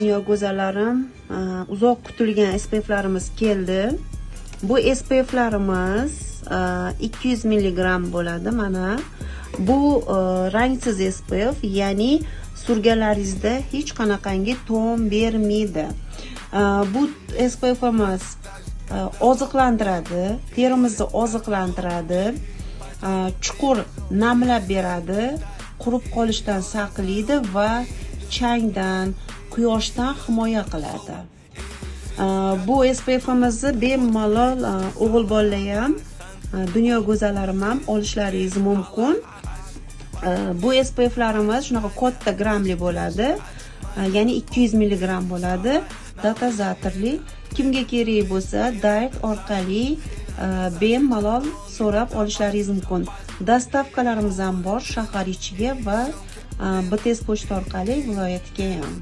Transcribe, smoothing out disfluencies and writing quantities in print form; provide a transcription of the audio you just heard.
Dunyo go'zallarim, uzoq kutilgan SPF'larimiz keldi. Bu SPF'larimiz 200 mg bo'ladi. Mana bu rangsiz SPF, ya'ni surganlaringizda hech qanaqangi ton bermaydi. Bu SPF'imiz oziqlantiradi, terimizni oziqlantiradi, chuqur namlab beradi, qurib qolishdan saqlaydi va changdan, quyoshdan himoya qiladi. Bu SPF'imizni bemalol o'g'il bolalar ham, dunyo go'zallarim ham olishlaringiz mumkin. Bu SPF'larimiz shunaqa katta grammli bo'ladi, ya'ni 200 mg bo'ladi, dotazatorli. Kimga kerak bo'lsa, Direct orqali bemalol so'rab olishlaringiz mumkin. Dostavkalarimiz ham bor shahar ichiga va BTS pochta orqali viloyatga ham.